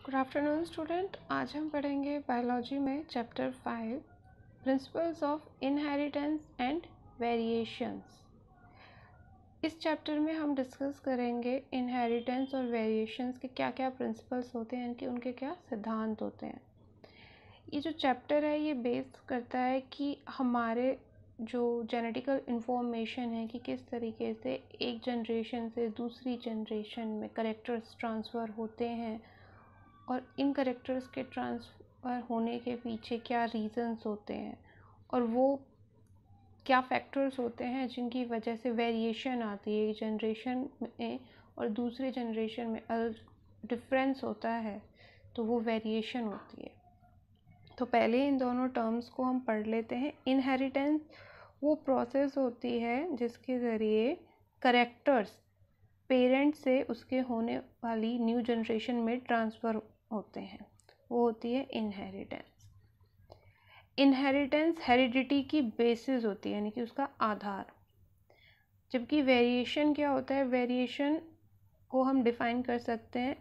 Good afternoon student. आज हम पढ़ेंगे बायोलॉजी में chapter 5 principles of inheritance and variations. इस चैप्टर में हम डिस्कस करेंगे इनहेरिटेंस और वेरिएशंस के क्या क्या प्रिंसिपल्स होते हैं, कि उनके क्या सिद्धांत होते हैं। ये जो चैप्टर है ये बेस करता है कि हमारे जो जेनेटिकल इन्फॉर्मेशन है कि किस तरीके से एक जनरेशन से दूसरी जनरेशन में करेक्टर्स ट्रांसफ़र होते हैं और इन करेक्टर्स के ट्रांसफ़र होने के पीछे क्या रीज़न्स होते हैं और वो क्या फैक्टर्स होते हैं जिनकी वजह से वेरिएशन आती है एक जनरेशन में और दूसरे जनरेशन में डिफरेंस होता है, तो वो वेरिएशन होती है। तो पहले इन दोनों टर्म्स को हम पढ़ लेते हैं। इनहेरिटेंस वो प्रोसेस होती है जिसके ज़रिए करेक्टर्स पेरेंट से उसके होने वाली न्यू जनरेशन में ट्रांसफ़र होते हैं, वो होती है इनहेरिटेंस। इनहेरिटेंस हेरिडिटी की बेसिस होती है, यानी कि उसका आधार। जबकि वेरिएशन क्या होता है, वेरिएशन को हम डिफ़ाइन कर सकते हैं,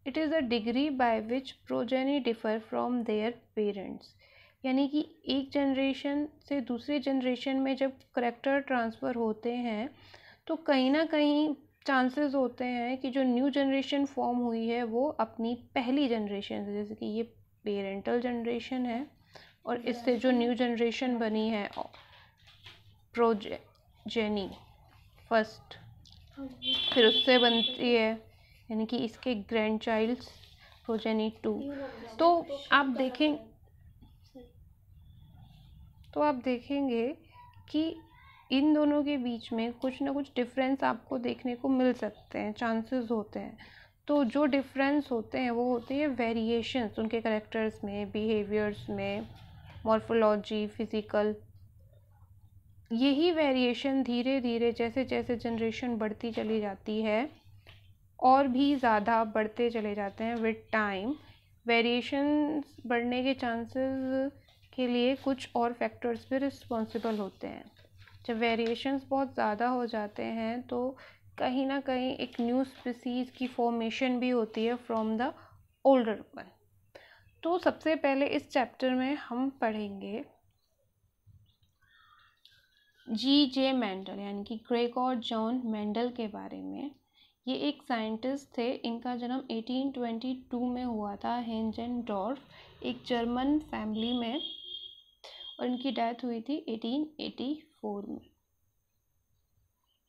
it is a degree by which progeny differ from their parents. यानी कि एक जनरेशन से दूसरी जनरेशन में जब करेक्टर ट्रांसफ़र होते हैं तो कहीं ना कहीं चांसेस होते हैं कि जो न्यू जनरेशन फॉर्म हुई है वो अपनी पहली जनरेशन से, जैसे कि ये पेरेंटल जनरेशन है और इससे जो न्यू जनरेशन बनी है प्रोजेनी फर्स्ट, फिर उससे बनती है यानी कि इसके ग्रैंड चाइल्ड्स प्रोजेनी 2। तो आप देखेंगे कि इन दोनों के बीच में कुछ ना कुछ डिफरेंस आपको देखने को मिल सकते हैं, चांसेस होते हैं। तो जो डिफरेंस होते हैं वो होते हैं वेरिएशंस उनके करेक्टर्स में, बिहेवियर्स में, मॉर्फोलॉजी, फिज़िकल। यही वेरिएशन धीरे धीरे जैसे जैसे जनरेशन बढ़ती चली जाती है और भी ज़्यादा बढ़ते चले जाते हैं विद टाइम। वेरिएशंस बढ़ने के चांसेस के लिए कुछ और फैक्टर्स भी रिस्पॉन्सिबल होते हैं। जब वेरिएशंस बहुत ज़्यादा हो जाते हैं तो कहीं ना कहीं एक न्यू स्पीसीज़ की फॉर्मेशन भी होती है फ्रॉम द ओल्डर वन। तो सबसे पहले इस चैप्टर में हम पढ़ेंगे G.J. मेंडल, यानी कि ग्रेगोर जॉन मेंडल के बारे में। ये एक साइंटिस्ट थे। इनका जन्म 1822 में हुआ था हेंजेनडॉर्फ, एक जर्मन फैमिली में, और इनकी डेथ हुई थी 1884 में।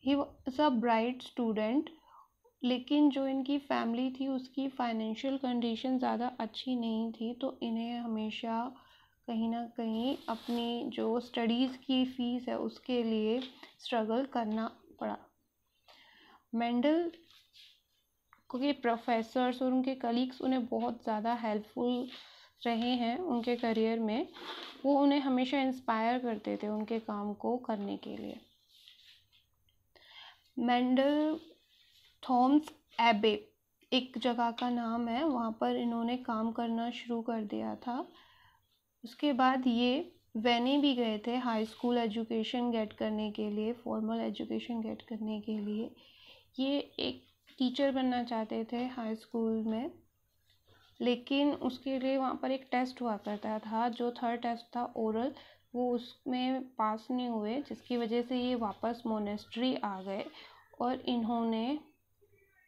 He was a bright student, लेकिन जो इनकी फैमिली थी उसकी फाइनेंशियल कंडीशन ज़्यादा अच्छी नहीं थी, तो इन्हें हमेशा कहीं ना कहीं अपनी जो स्टडीज़ की फ़ीस है उसके लिए स्ट्रगल करना पड़ा। मेंडल के प्रोफेसर्स और उनके कलीग्स उन्हें बहुत ज़्यादा हेल्पफुल रहे हैं उनके करियर में। वो उन्हें हमेशा इंस्पायर करते थे उनके काम को करने के लिए। मेंडल थॉमस एबे एक जगह का नाम है, वहाँ पर इन्होंने काम करना शुरू कर दिया था। उसके बाद ये वेनी भी गए थे हाई स्कूल एजुकेशन गेट करने के लिए, फॉर्मल एजुकेशन गेट करने के लिए। ये एक टीचर बनना चाहते थे हाई स्कूल में, लेकिन उसके लिए वहाँ पर एक टेस्ट हुआ करता था, जो थर्ड टेस्ट था ओरल, वो उसमें पास नहीं हुए, जिसकी वजह से ये वापस मोनेस्ट्री आ गए और इन्होंने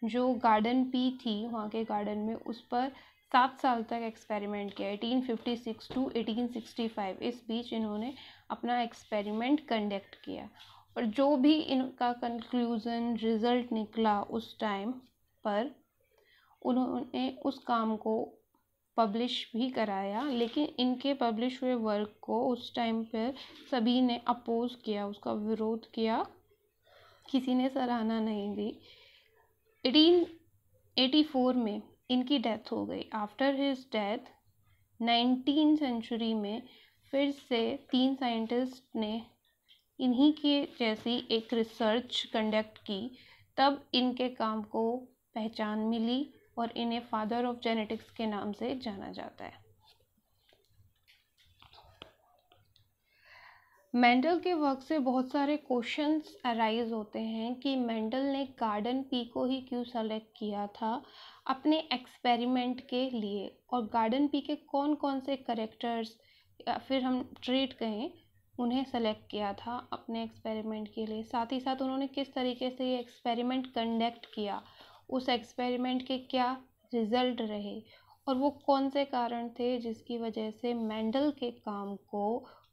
जो गार्डन पी थी वहाँ के गार्डन में उस पर 7 साल तक एक्सपेरिमेंट किया। 1856 to 1865 इस बीच इन्होंने अपना एक्सपेरिमेंट कंडक्ट किया और जो भी इनका कंक्लूज़न रिज़ल्ट निकला उस टाइम पर उन्होंने उस काम को पब्लिश भी कराया। लेकिन इनके पब्लिश हुए वर्क को उस टाइम पर सभी ने अपोज किया, उसका विरोध किया, किसी ने सराहना नहीं दी। 1884 में इनकी डेथ हो गई। After his death 19th century में फिर से 3 साइंटिस्ट ने इन्हीं के जैसी एक रिसर्च कंडक्ट की, तब इनके काम को पहचान मिली और इन्हें फादर ऑफ जेनेटिक्स के नाम से जाना जाता है। मेंडल के वर्क से बहुत सारे क्वेश्चंस अराइज होते हैं कि मेंडल ने गार्डन पी को ही क्यों सेलेक्ट किया था अपने एक्सपेरिमेंट के लिए, और गार्डन पी के कौन कौन से करेक्टर्स या फिर हम ट्रेट कहें उन्हें सेलेक्ट किया था अपने एक्सपेरिमेंट के लिए। साथ ही साथ उन्होंने किस तरीके से ये एक्सपेरिमेंट कंडक्ट किया, उस एक्सपेरिमेंट के क्या रिजल्ट रहे, और वो कौन से कारण थे जिसकी वजह से मेंडल के काम को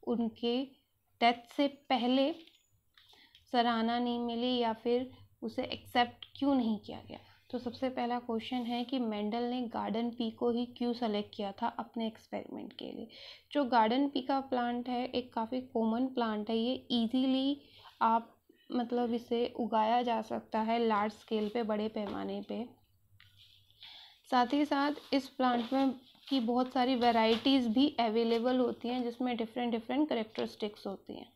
उनके डेथ से पहले सराहना नहीं मिली या फिर उसे एक्सेप्ट क्यों नहीं किया गया। तो सबसे पहला क्वेश्चन है कि मेंडल ने गार्डन पी को ही क्यों सेलेक्ट किया था अपने एक्सपेरिमेंट के लिए। जो गार्डन पी का प्लांट है एक काफ़ी कॉमन प्लांट है, ये इजीली आप मतलब इसे उगाया जा सकता है लार्ज स्केल पे, बड़े पैमाने पे। साथ ही साथ इस प्लांट में की बहुत सारी वैरायटीज़ भी अवेलेबल होती हैं जिसमें डिफरेंट डिफरेंट करेक्टरिस्टिक्स होती हैं।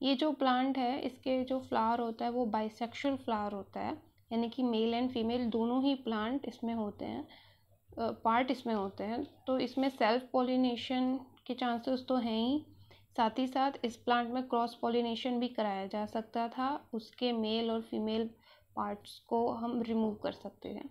ये जो प्लांट है इसके जो फ्लावर होता है वो बाइसेक्सुअल फ्लावर होता है, यानी कि मेल एंड फीमेल दोनों ही प्लांट इसमें होते हैं, पार्ट इसमें होते हैं। तो इसमें सेल्फ पॉलिनेशन के चांसेस तो हैं ही, साथ ही साथ इस प्लांट में क्रॉस पॉलिनेशन भी कराया जा सकता था, उसके मेल और फीमेल पार्ट्स को हम रिमूव कर सकते हैं।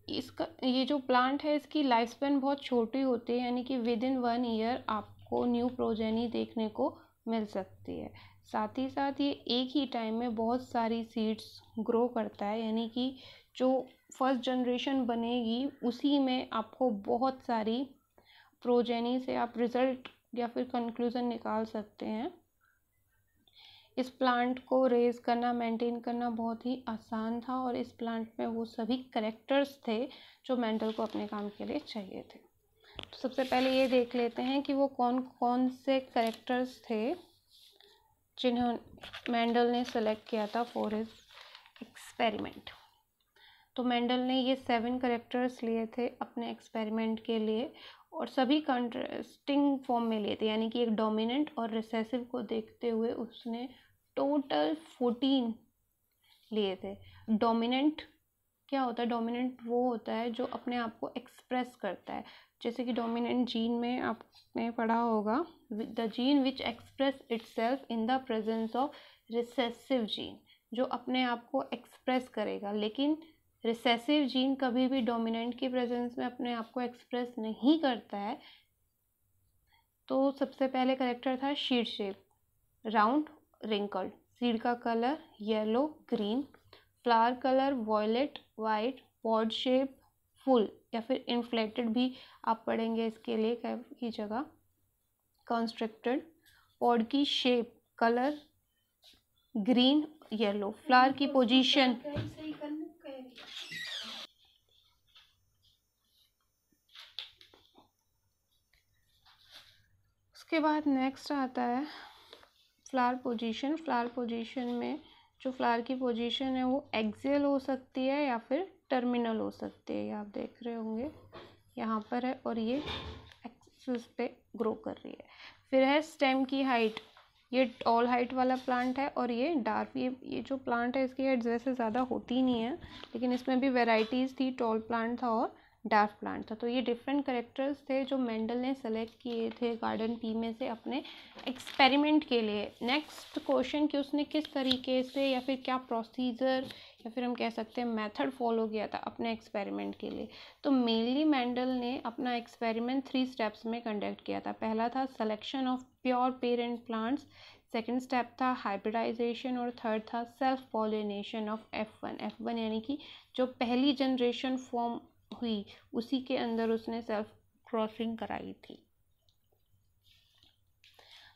इसका ये जो प्लांट है इसकी लाइफ स्पैन बहुत छोटी होती है, यानी कि विद इन 1 ईयर आपको न्यू प्रोजेनी देखने को मिल सकती है। साथ ही साथ ये एक ही टाइम में बहुत सारी सीड्स ग्रो करता है, यानी कि जो फर्स्ट जनरेशन बनेगी उसी में आपको बहुत सारी प्रोजेनी से आप रिजल्ट या फिर कंक्लूज़न निकाल सकते हैं। इस प्लांट को रेज करना, मेंटेन करना बहुत ही आसान था, और इस प्लांट में वो सभी करेक्टर्स थे जो मेंडल को अपने काम के लिए चाहिए थे। तो सबसे पहले ये देख लेते हैं कि वो कौन कौन से करेक्टर्स थे जिन्हें मेंडल ने सेलेक्ट किया था फॉर हिज एक्सपेरिमेंट। तो मेंडल ने ये 7 करेक्टर्स लिए थे अपने एक्सपेरिमेंट के लिए, और सभी कंट्रास्टिंग फॉर्म में लिए थे, यानी कि एक डोमिनेंट और रिसेसिव को देखते हुए उसने टोटल 14 लिए थे। डोमिनेंट क्या होता है? डोमिनेंट वो होता है जो अपने आप को एक्सप्रेस करता है, जैसे कि डोमिनेंट जीन में आपने पढ़ा होगा, the gene which express itself in the presence of recessive gene, जो अपने आप को एक्सप्रेस करेगा। लेकिन रिसेसिव जीन कभी भी डोमिनेंट की प्रेजेंस में अपने आप को एक्सप्रेस नहीं करता है। तो सबसे पहले करेक्टर था seed shape, round wrinkled, seed का colour yellow green, flower colour violet white, pod shape full या फिर इन्फ्लेटेड भी आप पढ़ेंगे इसके लिए की जगह, कंस्ट्रक्टेड, पॉड की shape colour green yellow, flower की पोजीशन उसके बाद नेक्स्ट आता है फ्लावर पोजीशन। फ्लावर पोजीशन में जो फ्लावर की पोजीशन है वो एक्सियल हो सकती है या फिर टर्मिनल हो सकती है। ये आप देख रहे होंगे यहाँ पर है और ये एक्सिस पे ग्रो कर रही है। फिर है स्टेम की हाइट, ये टॉल हाइट वाला प्लांट है और ये डार्क, ये जो प्लांट है इसकी हाइट वैसे ज़्यादा होती नहीं है, लेकिन इसमें भी वेराइटीज़ थी, टॉल प्लांट था और डार्क प्लांट था। तो ये डिफरेंट करेक्टर्स थे जो मेंडल ने सेलेक्ट किए थे गार्डन पी में से अपने एक्सपेरिमेंट के लिए। नेक्स्ट क्वेश्चन कि उसने किस तरीके से या फिर क्या प्रोसीजर या फिर हम कह सकते हैं मेथड फॉलो किया था अपने एक्सपेरिमेंट के लिए। तो मेनली मेंडल ने अपना एक्सपेरिमेंट 3 स्टेप्स में कंडक्ट किया था। पहला था selection of pure parent plants, second step था हाइब्रिडाइजेशन और थर्ड था सेल्फ पॉलिनेशन ऑफ F1 यानी कि जो पहली जनरेशन फॉर्म हुई उसी के अंदर उसने सेल्फ क्रॉसिंग कराई थी।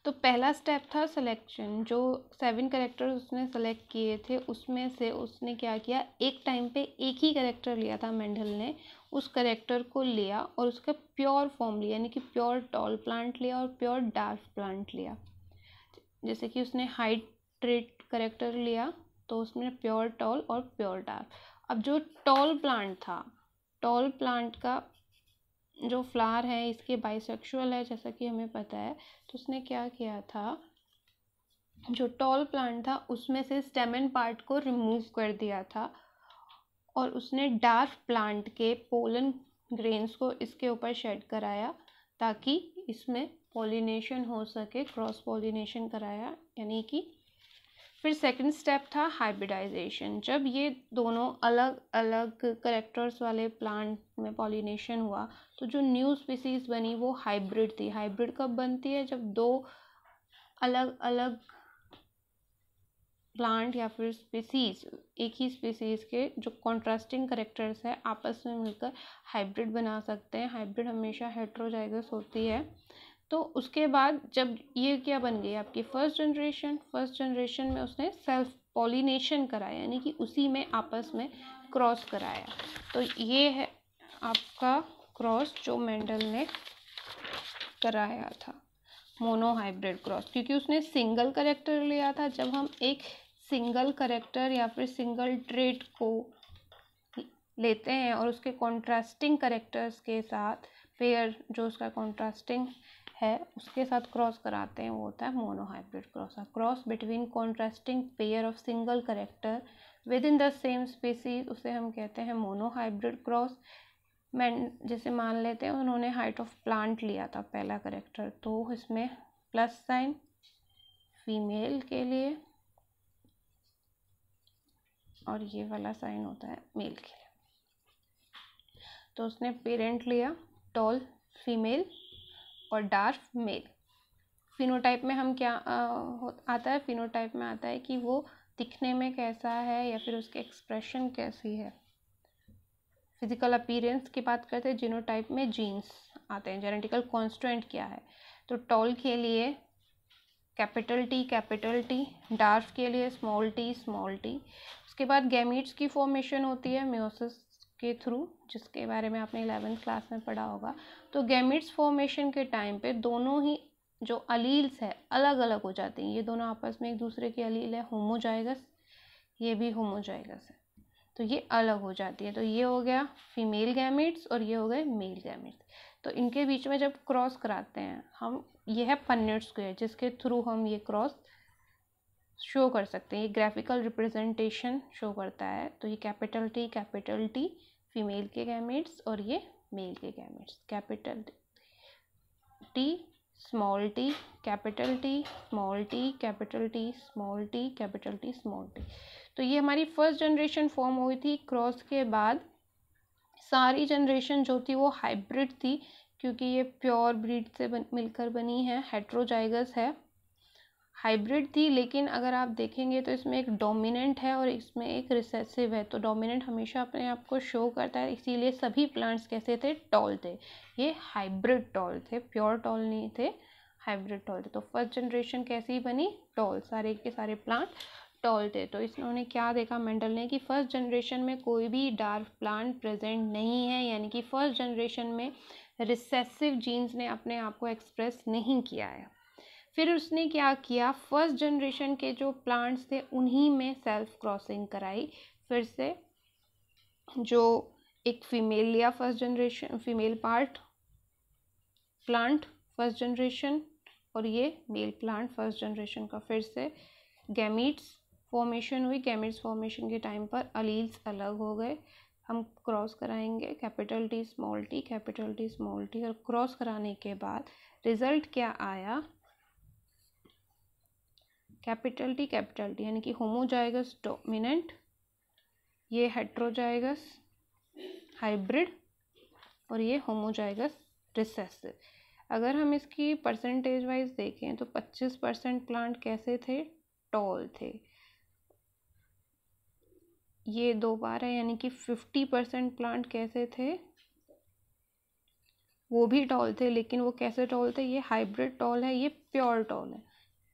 तो पहला स्टेप था सिलेक्शन, जो 7 कैरेक्टर्स उसने सेलेक्ट किए थे उसमें से उसने क्या किया, एक टाइम पे एक ही कैरेक्टर लिया था मेंडल ने, उस कैरेक्टर को लिया और उसका प्योर फॉर्म लिया, यानी कि प्योर टॉल प्लांट लिया और प्योर डार्क प्लांट लिया। जैसे कि उसने हाइड्रेट कैरेक्टर लिया तो उसने प्योर टॉल और प्योर डार्क। अब जो टॉल प्लांट था, टॉल प्लांट का जो फ्लावर है इसके बाइसेक्सुअल है जैसा कि हमें पता है, तो उसने क्या किया था, जो टॉल प्लांट था उसमें से स्टेमन पार्ट को रिमूव कर दिया था और उसने डार्क प्लांट के पोलन ग्रेन्स को इसके ऊपर शेड कराया ताकि इसमें पॉलिनेशन हो सके, क्रॉस पॉलिनेशन कराया, यानी कि फिर सेकंड स्टेप था हाइब्रिडाइजेशन। जब ये दोनों अलग अलग करेक्टर्स वाले प्लांट में पॉलिनेशन हुआ तो जो न्यू स्पीसीज बनी वो हाइब्रिड थी। हाइब्रिड कब बनती है? जब दो अलग अलग प्लांट या फिर स्पीसीज, एक ही स्पीसीज के जो कॉन्ट्रास्टिंग करेक्टर्स है आपस में मिलकर हाइब्रिड बना सकते हैं। हाइब्रिड हमेशा हेट्रोजाइगस होती है। तो उसके बाद जब ये क्या बन गई आपकी फर्स्ट जनरेशन में उसने सेल्फ पॉलिनेशन कराया, यानी कि उसी में आपस में क्रॉस कराया। तो ये है आपका क्रॉस जो मेंडल ने कराया था, मोनोहाइब्रिड क्रॉस, क्योंकि उसने सिंगल करेक्टर लिया था। जब हम एक सिंगल करेक्टर या फिर सिंगल ट्रेट को लेते हैं और उसके कॉन्ट्रास्टिंग करेक्टर्स के साथ पेयर जो उसका कॉन्ट्रास्टिंग है उसके साथ क्रॉस कराते हैं, वो होता है monohybrid cross. Cross between contrasting pair of single character with in the same species, उसे हम कहते हैं मोनोहाइब्रिड क्रॉस। जैसे मान लेते हैं उन्होंने हाइट ऑफ प्लांट लिया था पहला करेक्टर, तो इसमें प्लस साइन फीमेल के लिए और ये वाला साइन होता है मेल के लिए। तो उसने पेरेंट लिया टॉल फीमेल और डार्क मेल। फिनोटाइप में हम क्या आता है? फिनोटाइप में आता है कि वो दिखने में कैसा है या फिर उसकी एक्सप्रेशन कैसी है। फिजिकल अपीयरेंस की बात करते हैं। जीनोटाइप में जीन्स आते हैं, जेनेटिकल कॉन्स्टेंट क्या है। तो टॉल के लिए कैपिटल टी, डार्क के लिए स्मॉल टी। उसके बाद गैमीट्स की फॉर्मेशन होती है मियोसिस के थ्रू, जिसके बारे में आपने 11th क्लास में पढ़ा होगा। तो गैमीट्स फॉर्मेशन के टाइम पे दोनों ही जो अलील्स है अलग अलग हो जाती हैं। ये दोनों आपस में एक दूसरे की अलील है, होमोजाइगस, ये भी होमोजाइगस है, तो ये अलग हो जाती है। तो ये हो गया फीमेल गैमीट्स और ये हो गए मेल गैमीट्स। तो इनके बीच में जब क्रॉस कराते हैं हम, ये है पन्नेट स्क्वायर जिसके थ्रू हम ये क्रॉस शो कर सकते हैं। ये ग्राफिकल रिप्रेजेंटेशन शो करता है। तो ये कैपिटल टी फीमेल के गैमेट्स और ये मेल के gametes. Capital T small T, capital T small T, capital T small T, capital T small T. तो ये हमारी फर्स्ट जनरेशन फॉर्म हुई थी। क्रॉस के बाद सारी जनरेशन जो थी वो हाइब्रिड थी, क्योंकि ये प्योर ब्रीड से मिलकर बनी है, हेट्रोजाइगस है, हाइब्रिड थी। लेकिन अगर आप देखेंगे तो इसमें एक डोमिनेंट है और इसमें एक रिसेसिव है। तो डोमिनेंट हमेशा अपने आप को शो करता है, इसीलिए सभी प्लांट्स कैसे थे? टॉल थे। ये हाइब्रिड टॉल थे, प्योर टॉल नहीं थे, हाइब्रिड टॉल थे। तो फर्स्ट जनरेशन कैसी बनी? टॉल, सारे के सारे प्लांट टॉल थे। तो इन्होंने क्या देखा मेंडल ने कि फर्स्ट जनरेशन में कोई भी डार्क प्लांट प्रेजेंट नहीं है, यानी कि फर्स्ट जनरेशन में रिसेसिव जीन्स ने अपने आप को एक्सप्रेस नहीं किया है। फिर उसने क्या किया? फर्स्ट जनरेशन के जो प्लांट्स थे उन्हीं में सेल्फ क्रॉसिंग कराई। फिर से जो एक फीमेल लिया first generation, female part plant first generation, और ये मेल प्लांट फर्स्ट जनरेशन का। फिर से गैमीट्स फॉर्मेशन हुई। गैमीट्स फॉर्मेशन के टाइम पर अलील्स अलग हो गए। हम क्रॉस कराएंगे capital T small T, capital T small T, और क्रॉस कराने के बाद रिजल्ट क्या आया? कैपिटल टी यानी कि होमोजाइगस डोमिनेंट, ये हेट्रोजाइगस हाइब्रिड, और ये होमोजाइगस रिसेसिव। अगर हम इसकी परसेंटेज वाइज देखें तो 25% प्लांट कैसे थे? टॉल थे। ये दो बार है, यानी कि 50% प्लांट कैसे थे? वो भी टॉल थे, लेकिन वो कैसे टॉल थे? ये हाइब्रिड टॉल है, ये प्योर टॉल है।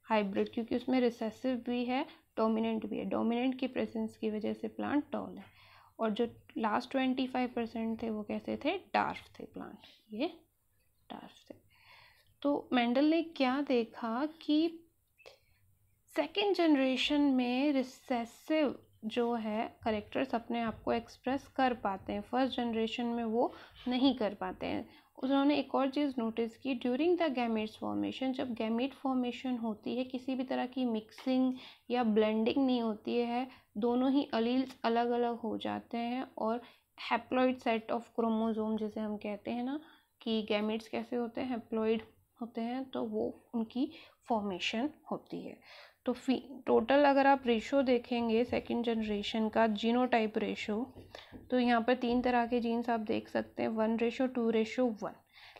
हाइब्रिड क्योंकि उसमें रिसेसिव भी है, डोमिनेंट भी है। डोमिनेंट की प्रेजेंस की वजह से प्लांट टॉल है। और जो लास्ट 25% थे वो कैसे थे? डार्क थे प्लांट, ये डार्क थे। तो मेंडल ने क्या देखा कि सेकेंड जनरेशन में रिसेसिव जो है करेक्टर्स अपने आप को एक्सप्रेस कर पाते हैं, फर्स्ट जनरेशन में वो नहीं कर पाते हैं। उन्होंने एक और चीज़ नोटिस की, ड्यूरिंग द गैमेट्स फॉर्मेशन, जब गैमेट फॉर्मेशन होती है किसी भी तरह की मिक्सिंग या ब्लेंडिंग नहीं होती है, दोनों ही अलील्स अलग अलग हो जाते हैं और हैप्लॉइड सेट ऑफ क्रोमोसोम, जैसे हम कहते हैं ना कि गैमेट्स कैसे होते हैं, हैप्लॉइड होते हैं तो वो उनकी फॉर्मेशन होती है। तो टोटल अगर आप रेशो देखेंगे सेकंड जनरेशन का जीनोटाइप रेशो, तो यहाँ पर 3 तरह के जीन्स आप देख सकते हैं, 1:2:1।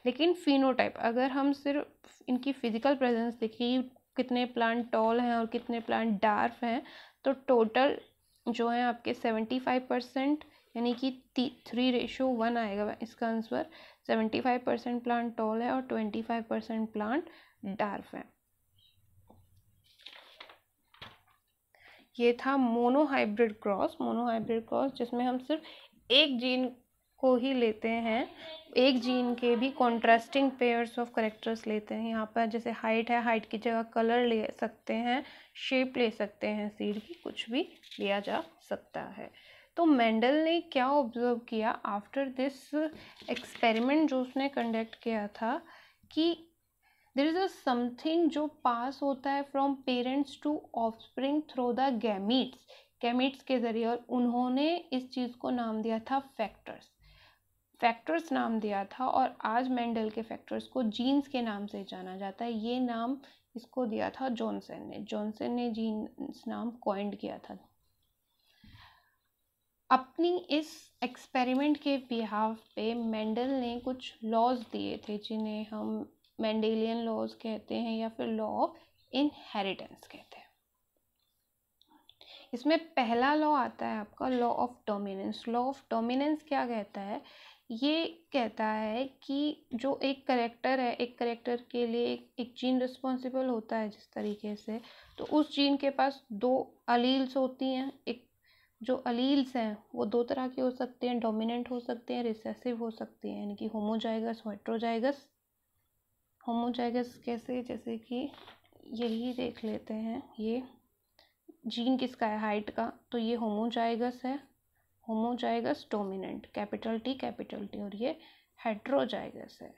लेकिन फिनोटाइप अगर हम सिर्फ इनकी फिजिकल प्रेजेंस देखिए, कितने प्लांट टॉल हैं और कितने प्लांट डार्क हैं, तो टोटल जो है आपके 75%, यानी कि 3:1 आएगा इसका आंसर। 75% प्लांट टॉल है और 25% प्लांट डार्क है। ये था मोनोहाइब्रिड क्रॉस। मोनोहाइब्रिड क्रॉस जिसमें हम सिर्फ एक जीन को ही लेते हैं, एक जीन के भी कॉन्ट्रास्टिंग पेयर्स ऑफ कैरेक्टर्स लेते हैं। यहाँ पर जैसे हाइट है, हाइट की जगह कलर ले सकते हैं, शेप ले सकते हैं, सीड की कुछ भी लिया जा सकता है। तो मेंडल ने क्या ऑब्जर्व किया आफ्टर दिस एक्सपेरिमेंट जो उसने कंडक्ट किया था, कि देयर इज अ समथिंग जो पास होता है from parents to offspring through the gametes के जरिए, और उन्होंने इस चीज़ को नाम दिया था फैक्टर्स नाम दिया था। और आज मेंडल के फैक्टर्स को जीन्स के नाम से जाना जाता है। ये नाम इसको दिया था जॉनसन ने जीन्स नाम कॉइंड किया था। अपनी इस एक्सपेरिमेंट के बिहाफ पे मेंडल ने कुछ लॉज दिए थे, जिन्हें हम मेंडेलियन लॉज कहते हैं या फिर लॉ ऑफ इनहेरिटेंस कहते हैं। इसमें पहला लॉ आता है आपका law of dominance. Law of dominance क्या कहता है? ये कहता है कि जो एक करेक्टर है, एक करेक्टर के लिए एक जीन रिस्पॉन्सिबल होता है जिस तरीके से, तो उस जीन के पास 2 अलील्स होती हैं। एक जो अलील्स हैं वो 2 तरह के हो सकते हैं, डोमिनेंट हो सकते हैं, रिसेसिव हो सकते हैं, यानी कि होमोजाइगस, हेटेरोजाइगस। होमोजाइगस कैसे? जैसे कि यही देख लेते हैं, ये जीन किसका है? हाइट का, तो ये होमोजाइगस है, होमोजाइगस डोमिनेंट, कैपिटल टी, और ये हेटेरोजाइगस है,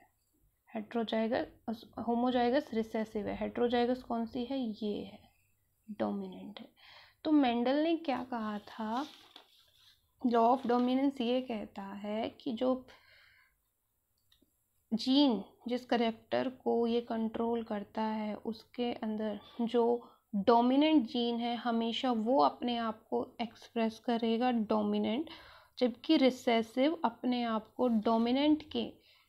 हेटेरोजाइगस। होमोजाइगस रिसेसिव है, हेटेरोजाइगस कौन सी है? ये है, डोमिनेंट है। तो मेंडल ने क्या कहा था? लॉ ऑफ डोमिनेंस ये कहता है कि जो जीन जिस करेक्टर को ये कंट्रोल करता है, उसके अंदर जो डोमिनेंट जीन है हमेशा वो अपने आप को एक्सप्रेस करेगा डोमिनेंट, जबकि रिसेसिव अपने आप को डोमिनेंट के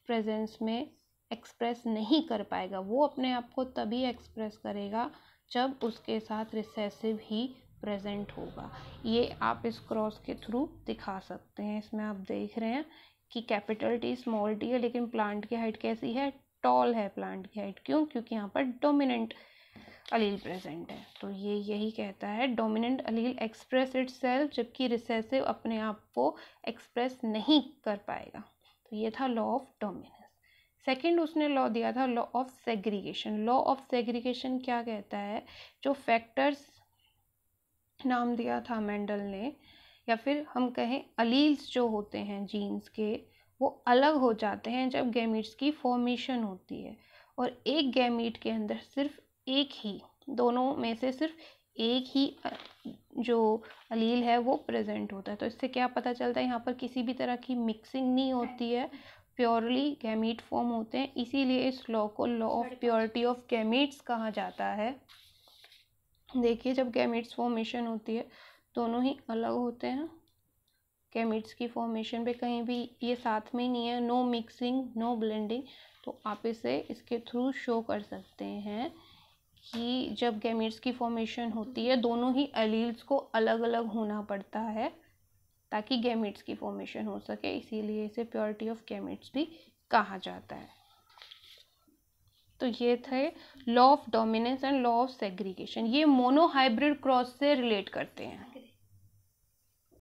प्रेजेंस में एक्सप्रेस नहीं कर पाएगा। वो अपने आप को तभी एक्सप्रेस करेगा जब उसके साथ रिसेसिव ही प्रेजेंट होगा। ये आप इस क्रॉस के थ्रू दिखा सकते हैं। इसमें आप देख रहे हैं कि कैपिटल टी स्मॉल टी है, लेकिन प्लांट की हाइट कैसी है? टॉल है प्लांट की हाइट। क्यों? क्योंकि यहाँ पर डोमिनेंट अलील प्रेजेंट है। तो ये यही कहता है डोमिनेंट अलील एक्सप्रेस इटसेल्फ, जबकि रिसेसिव अपने आप को एक्सप्रेस नहीं कर पाएगा। तो ये था लॉ ऑफ डोमिनेंस। सेकंड उसने लॉ दिया था law of segregation. Law of segregation क्या कहता है? जो फैक्टर्स नाम दिया था मेंडल ने, या फिर हम कहें अलील्स जो होते हैं जीन्स के, वो अलग हो जाते हैं जब गैमीट्स की फॉर्मेशन होती है, और एक गैमीट के अंदर सिर्फ एक ही, दोनों में से सिर्फ एक ही जो अलील है वो प्रेजेंट होता है। तो इससे क्या पता चलता है? यहाँ पर किसी भी तरह की मिक्सिंग नहीं होती है, प्योरली गैमीट फॉर्म होते हैं। इसीलिए इस लॉ को law of purity of gametes कहा जाता है। देखिए, जब गैमीट्स फॉर्मेशन होती है दोनों ही अलग होते हैं। गैमीट्स की फॉर्मेशन पे कहीं भी ये साथ में ही नहीं है, नो मिक्सिंग, नो ब्लेंडिंग। तो आप इसे इसके थ्रू शो कर सकते हैं कि जब गैमीट्स की फॉर्मेशन होती है दोनों ही एलील्स को अलग अलग होना पड़ता है ताकि गैमीट्स की फॉर्मेशन हो सके। इसीलिए इसे प्योरिटी ऑफ गैमीट्स भी कहा जाता है। तो ये थे law of dominance and law of segregation. ये मोनोहाइब्रिड क्रॉस से रिलेट करते हैं।